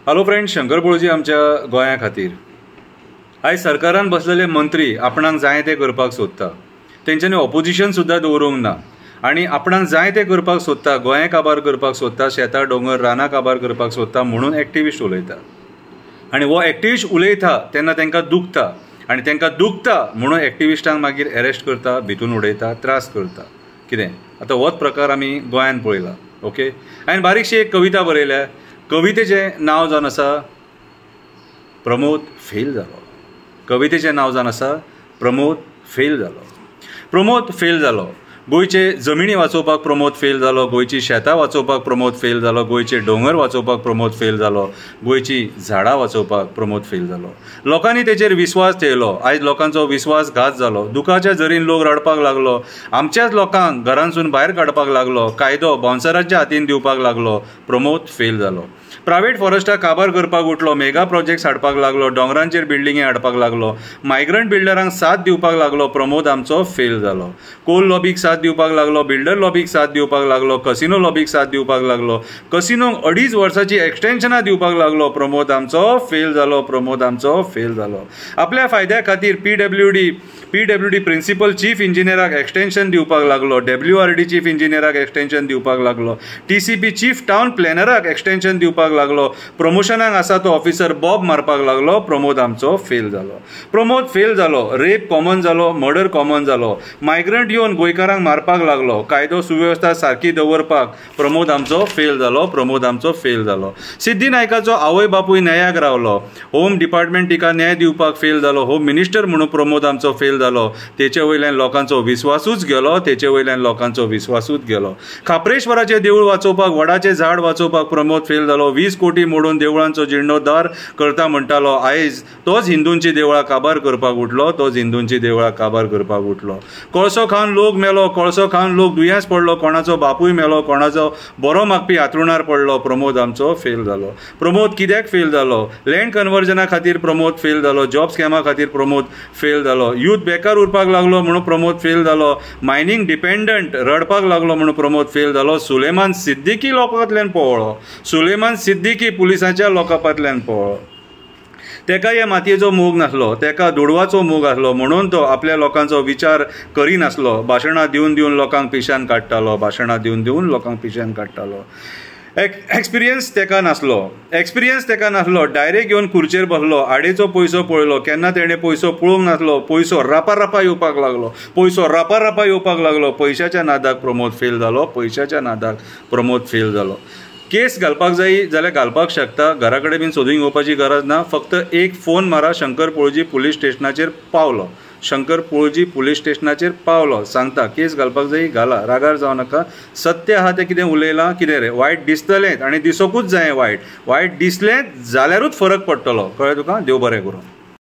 Hello friends, Shankar पळोवची आमच्या गोंया खातीर आयज सरकारान बसलेले मंत्री आपणाक जाय ते करपाक सोदता. तेंच्यांनी ऑपोजिशन सुद्दां दवरूंक ना आनी आपणाक जाय ते करपाक सोदता. गोंय काबार करपाक सोदता, शेतां डोंगर रानां काबार करपाक सोदता म्हणून एक्टिविस्ट उलयता. आनी हो एक्टिविस्ट उलयता तेन्ना तांकां दुखता आनी तांकां दुखता म्हणून एक्टिविस्टांक मागीर अरेस्ट करता, भितून उडयता, त्रास करता. कितें आतां होच प्रकार आमी गोंयान पळयला. ओके, हांवें बारीकशी एक कविता बरयल्या. कवितेचें नांव जावन आसा प्रमोद फेल जालो. कवितेचें नांव जावन आसा प्रमोद फेल जालो. प्रमोद फेल जालो. गोंयचे जमिनी वाचोवपाक प्रमोद फेल जालो. गोंयची शेतां वाचोवपाक प्रमोद फेल जालो. गोंयचे डोंगर वाचोवपाक प्रमोद फेल जालो. गोंयची झाडां वाचोवपाक प्रमोद फेल जालो. लोकांनी तेचेर विश्वास ठेयलो. आयज लोकांचो विश्वासघात जालो. दुखाच्या झरीन लोक रडपाक लागलो. आमच्याच लोकांक घरांसून भायर काडपाक लागलो. कायदो बाउन्सरांच्या हातीन दिवपाक लागलो. प्रमोद फेल जालो. प्रायवेट फॉरेस्टाक काबार करपाक उठलो. मेगा प्रोजेक्ट्स हाडपाक लागलो. डोंगरांचेर बिल्डिंगे हाडपाक लागलो. मायग्रंट बिल्डरांक साथ दिवपाक लागलो. प्रमोद आमचो फेल जालो. कोल लॉबीक साथ दिवपाक लागलो. बिल्डर लॉबीक साथ दिवपाक लागलो. कसिनो लॉबीक साथ दिवपाक लागलो. कसिनोक 2.5 वर्सांची एक्सटेन्शनां दिवपाक लागलो. प्रमोद आमचो फेल जालो. प्रमोद आमचो फेल जालो. आपल्या फायद्या खातीर पीडब्ल्यूडी प्रिंसिपल चीफ इंजिनियराक एक्सटेन्शन दिवपाक लागलो. WRD चीफ इंजिनियराक एक्सटेन्शन दिवपाक लागलो. TCP चीफ टावन प्लॅनराक एक्सटेन्शन दिवपाक लागलो. प्रमोशनाक आसा तो ऑफिसर बॉब मारपाक लागलो. प्रमोद आमचो फेल जालो. प्रमोद फेल जालो. रेप कॉमन जालो. मर्डर कॉमन जालो. मायग्रंट येवन गोंयकारांक मारपाक लागलो. कायदो सुवेवस्था सारकी दवरपाक प्रमोद आमचो फेल जालो. प्रमोद आमचो फेल जालो. सिद्धी नायकाचो आवय बापूय न्यायाक रावलो. होम डिपार्टमेंट तिका न्याय दिवपाक फेल जालो. होम मिनिस्टर म्हणून प्रमोद आमचो फेल जालो. तेचे वयल्यान लोकांचो विश्वासूच गेलो. तेचे वयल्यान लोकांचो विश्वासूच गेलो. खापरेश्वराचें देवूळ वाचोवपाक, वडाचें झाड वाचोवपाक प्रमोद फेल जालो. 20 कोटी मोडून देवळांचो जिर्णोद्धार करता म्हणटालो. आयज तोच हिंदूंची देवळां काबार करपाक उठलो. तोच हिंदूंची देवळां काबार करपाक उठलो. कोळसो खावन लोक मेलो. कोळसो खावन लोक दुयेंस पडलो. कोणाचो बापूय मेलो. कोणाचो बरो मागपी हातरुणार पडलो. प्रमोद आमचो फेल जालो. प्रमोद कित्याक फेल जालो? लँड कन्वर्जना खातीर प्रमोद फेल जालो. जॉब स्कॅमा खातीर प्रमोद फेल जालो. यूथ बेकार उरपाक लागलो म्हणून प्रमोद फेल जालो. मायनिंग डिपेंडंट रडपाक लागलो म्हणून प्रमोद फेल जालो. सुलेमान सिद्दीकी लोकांतल्यान पळलो. सुलेमान सिद्दीकी पुलिसांच्या लोकांतल्यान पळलो. तेका ह्या मातयेचो मोग नासलो. तेका दुडवाचो मोग आसलो म्हणून तो आपल्या लोकांचो विचार करिनासलो. भाशणां दिवन दिवन लोकांक पिश्यान काडटालो. भाशणां दिवन दिवन लोकांक पिश्यान काडटालो. एक्सपिरियन्स तेका नासलो. डायरेक्ट येवन खुर्चेर बसलो. आडेचो पयसो पळयलो. केन्ना तेणें पयसो पळोवंक नासलो. पयसो रापा येवपाक लागलो. पयशाच्या नादाक प्रमोद फेल जालो. पयशाच्या नादाक प्रमोद फेल जालो. केस घालपाक जाय जाल्यार घालपाक शकता. घरा कडेन बीन सोदून घेवपाची गरज ना. फक्त एक फोन मारा. शंकर पळोवची पुलीस स्टेशनाचेर पावलो. शंकर पळोवची पुलीस स्टेशनाचेर पावलो. सांगता केस घालपाक जाय घाला. रागार जावं नाका. सत्य आहा तें कितें उलयलां. कितें रे वायट दिसतलें आनी दिसोकूच जाय. वायट दिसलें जाल्यारूच फरक पडटलो. कळ्ळें तुका? देव बरें करूं.